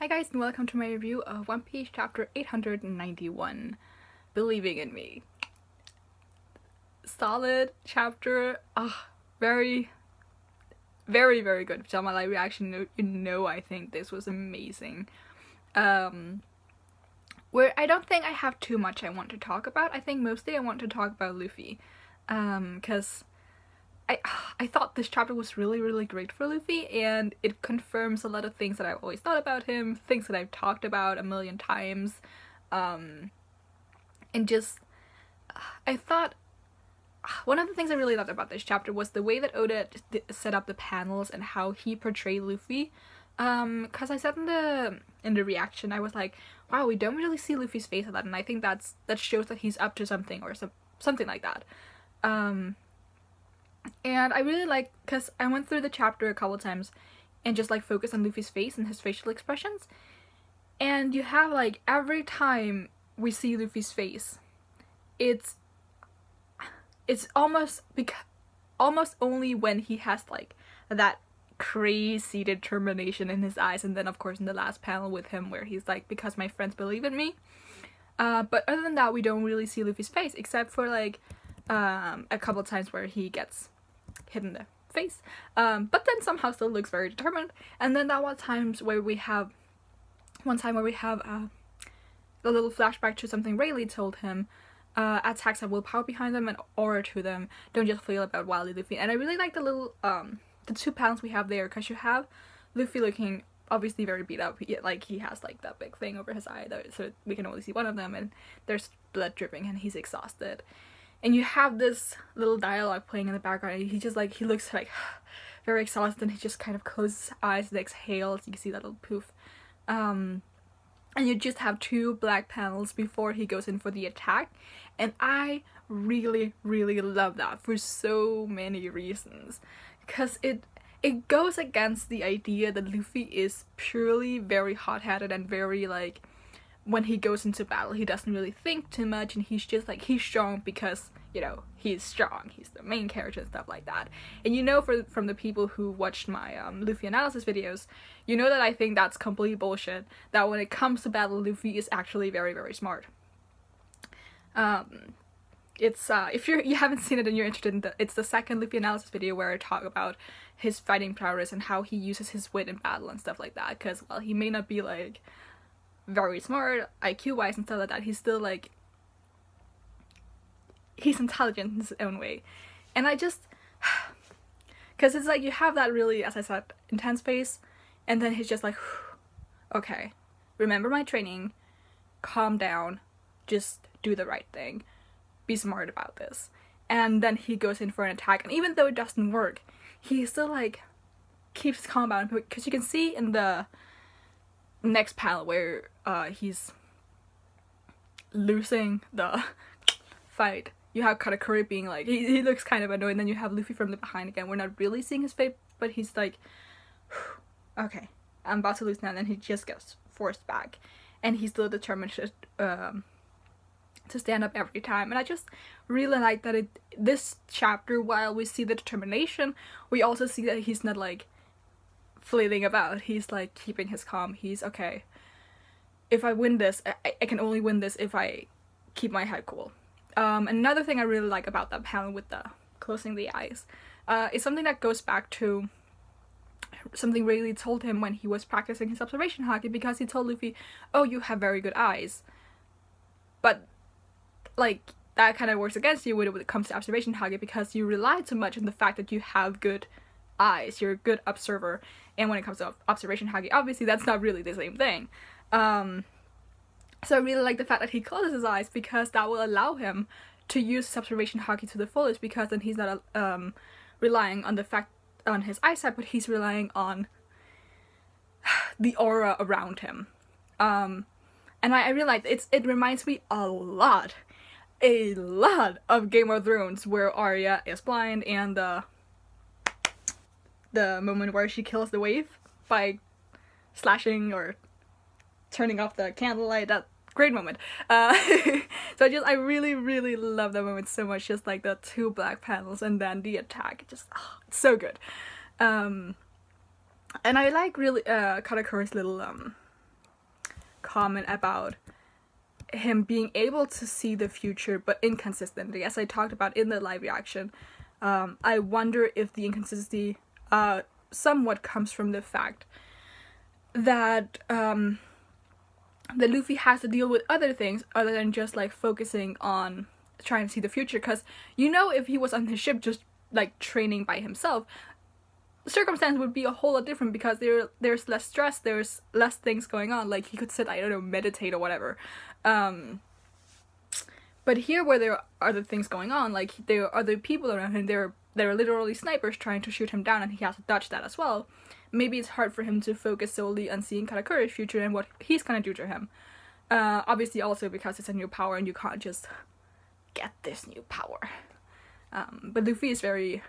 Hi guys and welcome to my review of One Piece chapter 891, Believing in Me. Solid chapter, very good. If you saw my live reaction, you know I think this was amazing. Where I don't think I have too much I want to talk about. I think mostly I want to talk about Luffy, because I thought this chapter was really great for Luffy, and it confirms a lot of things that I've always thought about him, things that I've talked about a million times, and just, I thought, one of the things I really loved about this chapter was the way that Oda set up the panels and how he portrayed Luffy, because I said in the reaction, I was like, wow, we don't really see Luffy's face a lot, and I think that shows that he's up to something, or something like that. And I really like, because I went through the chapter a couple times and just like focused on Luffy's face and his facial expressions, and you have like every time we see Luffy's face, it's almost only when he has like that crazy determination in his eyes, and then of course in the last panel with him where he's like, because my friends believe in me. But other than that, we don't really see Luffy's face except for like a couple times where he gets hit in the face, but then somehow still looks very determined. And then that one time where we have a little flashback to something Rayleigh told him, attacks have willpower behind them and aura to them, don't just feel about wildly Luffy. And I really like the little the two panels we have there, because you have Luffy looking obviously very beat up, he has like that big thing over his eye, so we can only see one of them, and there's blood dripping and he's exhausted. And you have this little dialogue playing in the background, and he looks like very exhausted, and he just kind of closes his eyes and exhales. You can see that little poof. And you just have two black panels before he goes in for the attack. And I really love that for so many reasons. Because it goes against the idea that Luffy is purely very hot-headed and very like, when he goes into battle, he doesn't really think too much, and he's just like, he's strong because, you know, he's strong, he's the main character and stuff like that. And you know, from the people who watched my Luffy analysis videos, you know that I think that's complete bullshit, that when it comes to battle, Luffy is actually very smart. It's if you haven't seen it and you're interested in it's the second Luffy analysis video where I talk about his fighting prowess and how he uses his wit in battle and stuff like that, because while he may not be like very smart IQ wise and stuff like that, he's still like, he's intelligent in his own way. And I just, because it's like you have that really, as I said, intense face, and then he's just like, okay, remember my training, calm down, just do the right thing, be smart about this. And then he goes in for an attack, and even though it doesn't work, he still like keeps calm down, because you can see in the next panel where he's losing the fight, you have Katakuri being like, he looks kind of annoyed, and then you have Luffy from the behind again. We're not really seeing his face, but he's like, okay, I'm about to lose now, and then he just gets forced back, and he's still determined to stand up every time. And I just really like that this chapter, while we see the determination, we also see that he's not like flailing about. He's like keeping his calm. He's okay, if I win this, I can only win this if I keep my head cool. Another thing I really like about that panel with the closing the eyes is something that goes back to something Rayleigh told him when he was practicing his observation haki, because he told Luffy, oh, you have very good eyes. But like, that kind of works against you when it comes to observation haki, because you rely too much on the fact that you have good eyes, you're a good observer. And when it comes to observation haki, obviously that's not really the same thing. So I really like the fact that he closes his eyes, because that will allow him to use his observation haki to the fullest, because then he's not relying on the fact on his eyesight, but he's relying on the aura around him. And I realized it reminds me a lot of Game of Thrones, where Arya is blind, and the moment where she kills the wave by slashing or turning off the candlelight, that great moment. So I really love that moment so much, just like the two black panels and then the attack, it's so good. And I like really Katakuri's little comment about him being able to see the future but inconsistently, as I talked about in the live reaction. I wonder if the inconsistency somewhat comes from the fact that that Luffy has to deal with other things other than just like focusing on trying to see the future. Because you know, if he was on his ship just like training by himself, the circumstance would be a whole lot different, because there's less stress, there's less things going on. Like he could sit, I don't know, meditate or whatever. But here, where there are other things going on, like there are other people around him, there are literally snipers trying to shoot him down, and he has to dodge that as well. Maybe it's hard for him to focus solely on seeing Katakuri's future and what he's gonna do to him. Obviously also because it's a new power and you can't just get this new power. But Luffy is very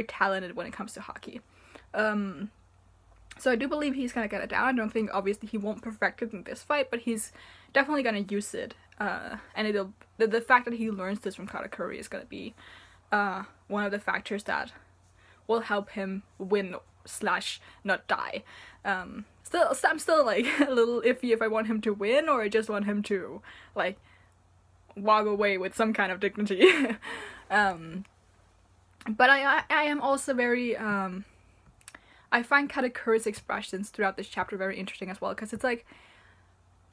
talented when it comes to hockey. So I do believe he's gonna get it down. I don't think, obviously, he won't perfect it in this fight, but he's definitely gonna use it. And the fact that he learns this from Katakuri is gonna be one of the factors that will help him win / not die. I'm still like a little iffy if I want him to win or I just want him to like walk away with some kind of dignity. But I am also very I find Katakuri's expressions throughout this chapter very interesting as well, because it's like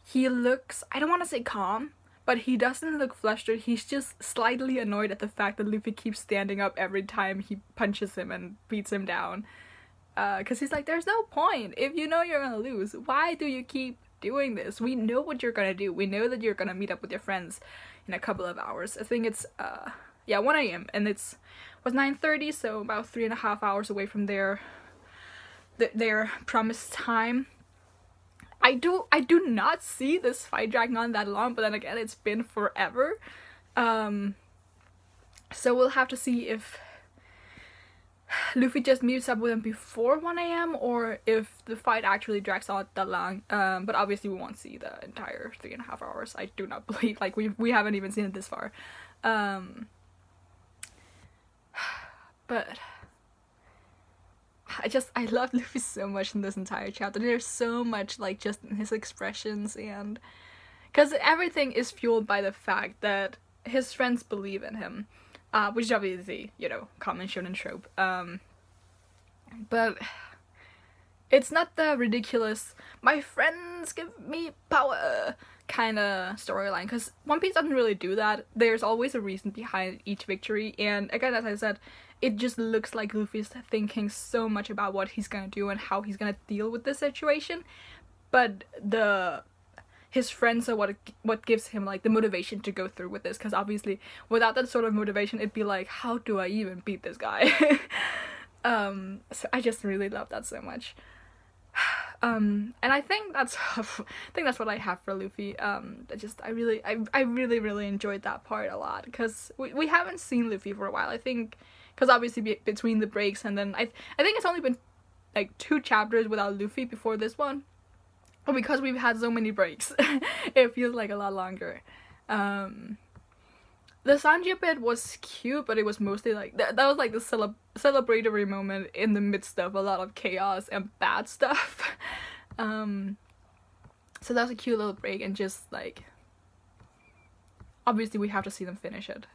he looks, I don't want to say calm, but he doesn't look flustered. He's just slightly annoyed at the fact that Luffy keeps standing up every time he punches him and beats him down. Because he's like, there's no point. If you know you're gonna lose, why do you keep doing this? We know what you're gonna do. We know that you're gonna meet up with your friends in a couple of hours. I think it's 1 a.m. and was 9:30, so about 3.5 hours away from their promised time. I do not see this fight dragging on that long, but then again, it's been forever. So we'll have to see if Luffy just meets up with him before 1 a.m. or if the fight actually drags on that long. But obviously we won't see the entire 3.5 hours. I do not believe, like, we haven't even seen it this far. But I love Luffy so much in this entire chapter. There's so much, like, just in his expressions, and because everything is fueled by the fact that his friends believe in him, which is obviously, you know, common shonen trope. But it's not the ridiculous "my friends give me power" kind of storyline, because One Piece doesn't really do that. There's always a reason behind each victory, and again, as I said, it just looks like Luffy's thinking so much about what he's gonna do and how he's gonna deal with this situation, but his friends are what gives him, like, the motivation to go through with this, because obviously without that sort of motivation, it'd be like, how do I even beat this guy? So I just really love that so much. And I think that's what I have for Luffy. I really enjoyed that part a lot, because we haven't seen Luffy for a while. I think because obviously between the breaks, and then I think it's only been like 2 chapters without Luffy before this one, but because we've had so many breaks, it feels like a lot longer. The Sanji bit was cute, but it was mostly like that was like the celebratory moment in the midst of a lot of chaos and bad stuff. So that was a cute little break, and just like, obviously we have to see them finish it.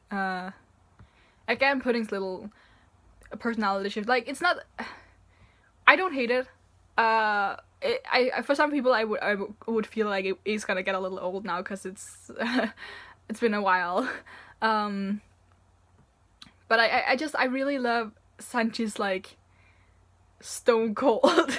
Again, Pudding's little personality shift, like, it's not, I don't hate it. For some people I would feel like it's gonna get a little old now, because it's it's been a while. But I really love Sanji's, like, stone cold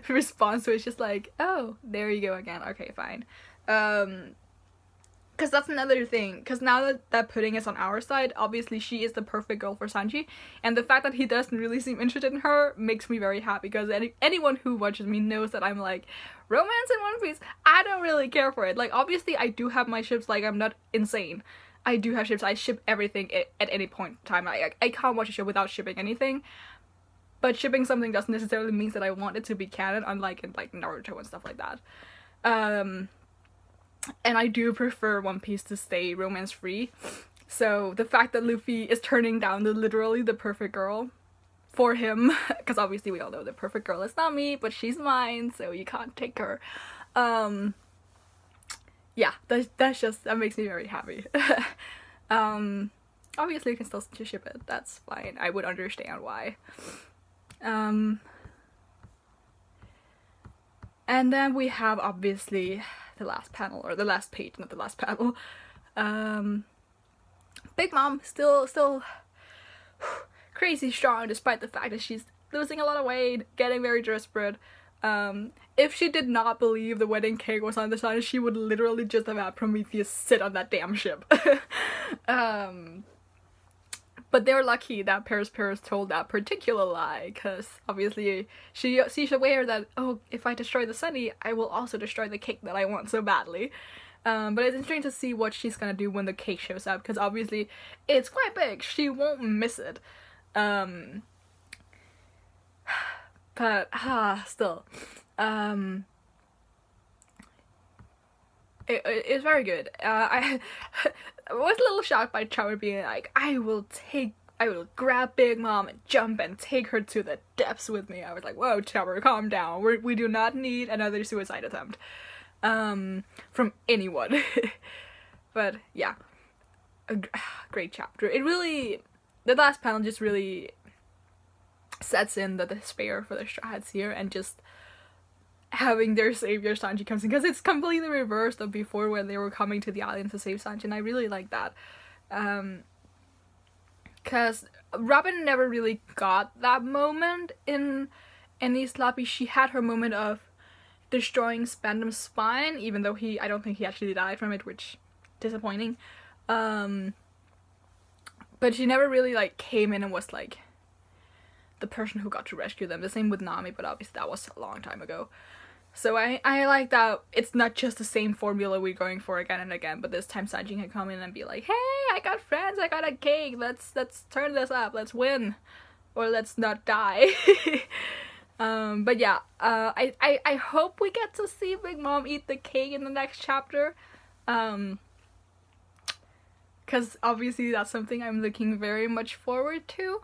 response to it. It's just like, oh, there you go again. Okay, fine. Because that's another thing. Because now that Pudding is on our side, obviously she is the perfect girl for Sanji. And the fact that he doesn't really seem interested in her makes me very happy. Because anyone who watches me knows that I'm like, romance in One Piece, I don't really care for it. Like, obviously I do have my ships. Like, I'm not insane. I do have ships. I ship everything at any point in time. I can't watch a show without shipping anything. But shipping something doesn't necessarily mean that I want it to be canon, unlike in, like, Naruto and stuff like that. And I do prefer One Piece to stay romance-free. So the fact that Luffy is turning down literally the perfect girl for him, because obviously we all know the perfect girl is not me, but she's mine, so you can't take her. Yeah, that makes me very happy. Obviously you can still ship it, that's fine. I would understand why. And then we have obviously the last panel, or the last page, not the last panel. Big Mom still crazy strong despite the fact that she's losing a lot of weight, getting very desperate. If she did not believe the wedding cake was on the sun, she would literally just have had Prometheus sit on that damn ship. But they're lucky that Paris told that particular lie, because obviously she's aware that, oh, if I destroy the Sunny, I will also destroy the cake that I want so badly. But it's interesting to see what she's gonna do when the cake shows up, because obviously it's quite big. She won't miss it. But still, it's very good. I was a little shocked by Chopper being like, I will grab Big Mom and jump and take her to the depths with me. I was like, whoa, Chopper, calm down. We do not need another suicide attempt from anyone. But yeah, a great chapter. The last panel just really sets in the despair for the Straw Hats here, and just having their savior Sanji comes in, because it's completely reversed of before when they were coming to the island to save Sanji, and I really like that. Because Robin never really got that moment in East Lobby. She had her moment of destroying Spandam's spine, even though I don't think he actually died from it, which disappointing. But she never really like came in and was like the person who got to rescue them. The same with Nami, but obviously that was a long time ago. So I like that it's not just the same formula we're going for again and again, but this time Sanji can come in and be like, hey, I got friends, I got a cake, let's turn this up, let's win, or let's not die. But yeah, I hope we get to see Big Mom eat the cake in the next chapter, because obviously that's something I'm looking very much forward to.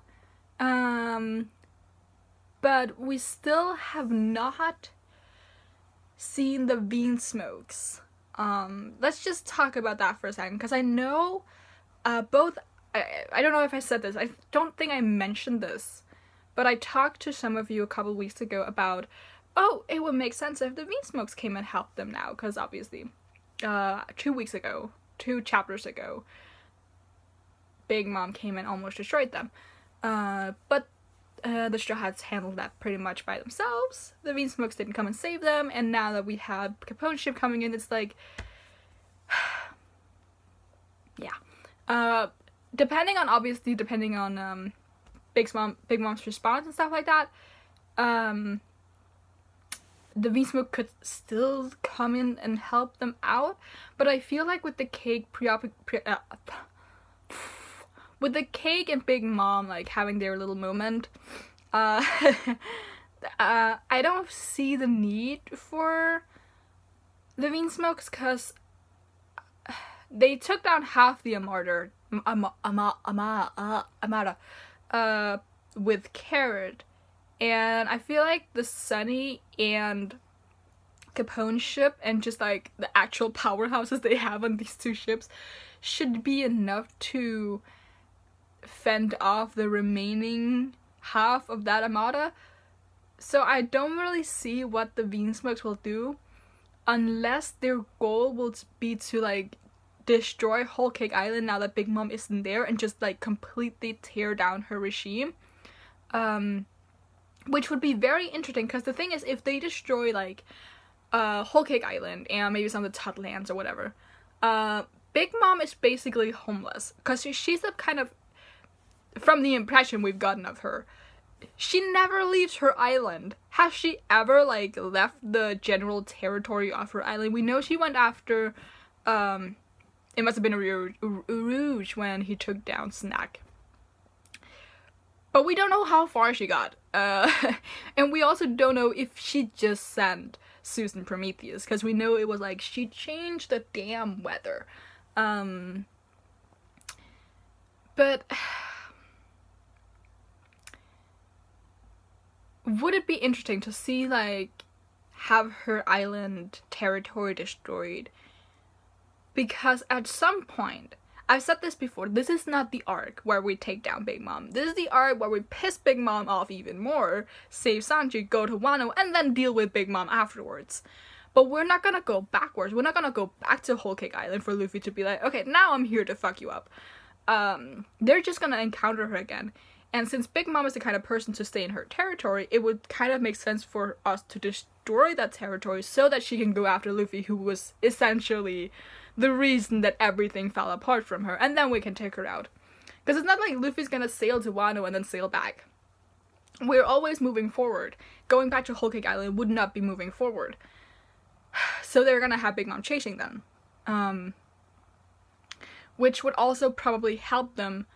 But we still have not seen the Vinsmokes. Let's just talk about that for a second, because I know I don't know if I said this, I don't think I mentioned this, but I talked to some of you a couple weeks ago about, oh, it would make sense if the Vinsmokes came and helped them now, because obviously 2 chapters ago, Big Mom came and almost destroyed them. But the Straw Hats handled that pretty much by themselves. The Vinsmokes didn't come and save them, and now that we have Capone's ship coming in, it's like, yeah. Depending on Big Mom's response and stuff like that, the Vinsmoke could still come in and help them out, but I feel like with the cake with the cake and Big Mom like having their little moment, I don't see the need for the Vinsmokes, because they took down half the Armada with Carrot, and I feel like the Sunny and Capone ship and just like the actual powerhouses they have on these 2 ships should be enough to fend off the remaining half of that Armada. So I don't really see what the Vinsmokes will do, unless their goal will be to like destroy Whole Cake Island now that Big Mom isn't there, and just like completely tear down her regime, which would be very interesting, because the thing is, if they destroy like Whole Cake Island and maybe some of the Tut lands or whatever, Big Mom is basically homeless, because she's a kind of, from the impression we've gotten of her, she never leaves her island. Has she ever like left the general territory of her island? We know she went after it must have been a Rouge when he took down Snack, but we don't know how far she got, and we also don't know if she just sent Susan Prometheus, because we know it was like she changed the damn weather, but would it be interesting to see, like, have her island territory destroyed? Because at some point, I've said this before, this is not the arc where we take down Big Mom. This is the arc where we piss Big Mom off even more, save Sanji, go to Wano, and then deal with Big Mom afterwards. But we're not gonna go backwards. We're not gonna go back to Whole Cake Island for Luffy to be like, okay, now I'm here to fuck you up. They're just gonna encounter her again. And since Big Mom is the kind of person to stay in her territory, it would kind of make sense for us to destroy that territory so that she can go after Luffy, who was essentially the reason that everything fell apart from her, and then we can take her out. Because it's not like Luffy's gonna sail to Wano and then sail back. We're always moving forward. Going back to Whole Cake Island would not be moving forward. So they're gonna have Big Mom chasing them. Which would also probably help them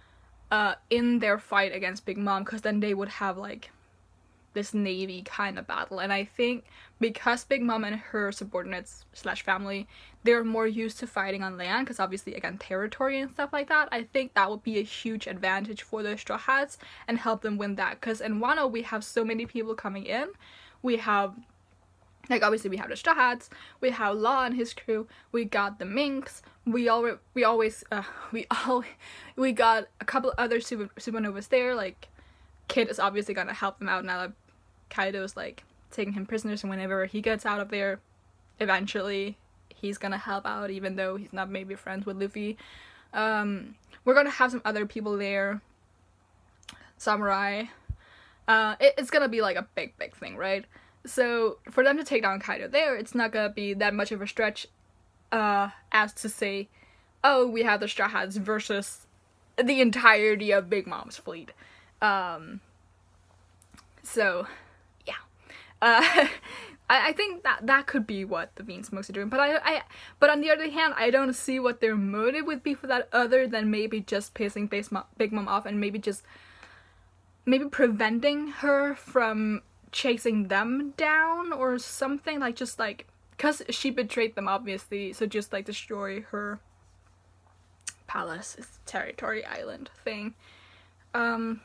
in their fight against Big Mom, because then they would have, like, this navy kind of battle. And I think because Big Mom and her subordinates / family, they're more used to fighting on land, because obviously, again, territory and stuff like that, I think that would be a huge advantage for the Straw Hats and help them win that. Because in Wano, we have so many people coming in. We have, like, obviously we have the Straw Hats, we have Law and his crew, we got the Minks, we got a couple other supernovas there. Like, Kid is obviously gonna help them out now that Kaido's, like, taking him prisoners, and whenever he gets out of there, eventually he's gonna help out, even though he's not maybe friends with Luffy. We're gonna have some other people there. Samurai. It's gonna be like a big thing, right? So for them to take down Kaido there, it's not gonna be that much of a stretch as to say, oh, we have the Straw Hats versus the entirety of Big Mom's fleet. So yeah. I think that could be what the Vinsmokes are doing, but on the other hand, I don't see what their motive would be for that, other than maybe just pissing Big Mom off, and maybe preventing her from chasing them down or something, like, just like, because she betrayed them, obviously, so just, like, destroy her palace, territory, island thing. Because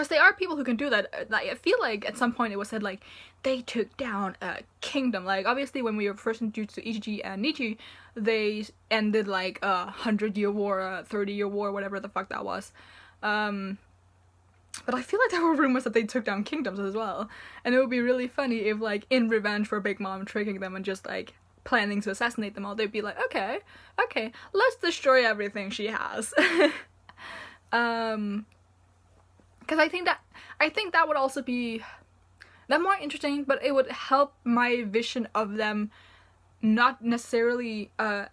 they are people who can do that. Like, I feel like at some point it was said, like, they took down a kingdom. Like, obviously when we were first introduced to Ichiji and Nichi, they ended, like, a 100-year war, a 30-year war, whatever the fuck that was. But I feel like there were rumors that they took down kingdoms as well. And it would be really funny if, like, in revenge for Big Mom tricking them and just, like, planning to assassinate them all, they'd be like, okay, let's destroy everything she has. Because I think that would also be that more interesting, but it would help my vision of them not necessarily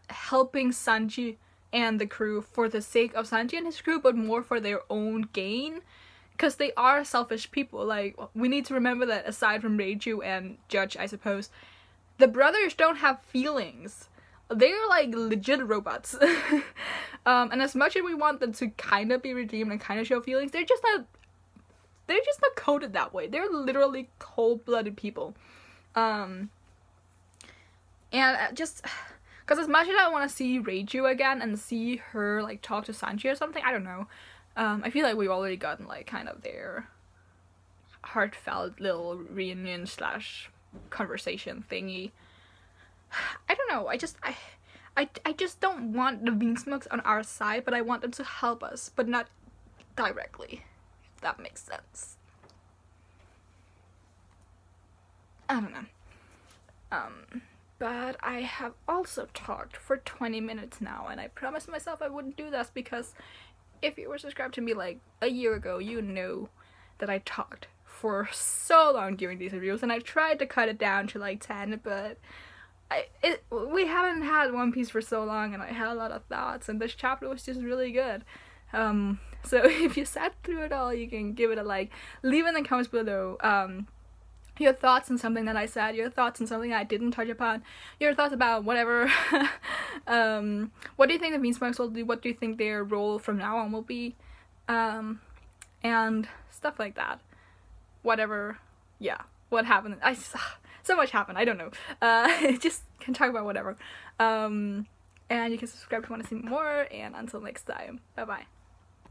helping Sanji and the crew for the sake of Sanji and his crew, but more for their own gain. Because they are selfish people. Like, we need to remember that aside from Reiju and Judge, I suppose, the brothers don't have feelings. They're, like, legit robots. And as much as we want them to kind of be redeemed and kind of show feelings, they're just not coded that way. They're literally cold-blooded people. And just, because as much as I want to see Reiju again and see her, like, talk to Sanji or something, I don't know. I feel like we've already gotten, like, kind of their heartfelt little reunion / conversation thingy. I don't know, I just don't want the Vinsmokes on our side, but I want them to help us, but not directly, if that makes sense. I don't know. But I have also talked for 20 minutes now, and I promised myself I wouldn't do this, because if you were subscribed to me, like, a year ago, you know that I talked for so long during these reviews, and I tried to cut it down to, like, 10, but we haven't had One Piece for so long, and I had a lot of thoughts, and this chapter was just really good. So if you sat through it all, you can give it a like. Leave in the comments below your thoughts on something that I said, your thoughts on something I didn't touch upon, your thoughts about whatever. What do you think the Vinsmokes will do? What do you think their role from now on will be? And stuff like that. Whatever. Yeah. What happened? So much happened. I don't know. Just can talk about whatever. And you can subscribe if you want to see more. And until next time. Bye bye.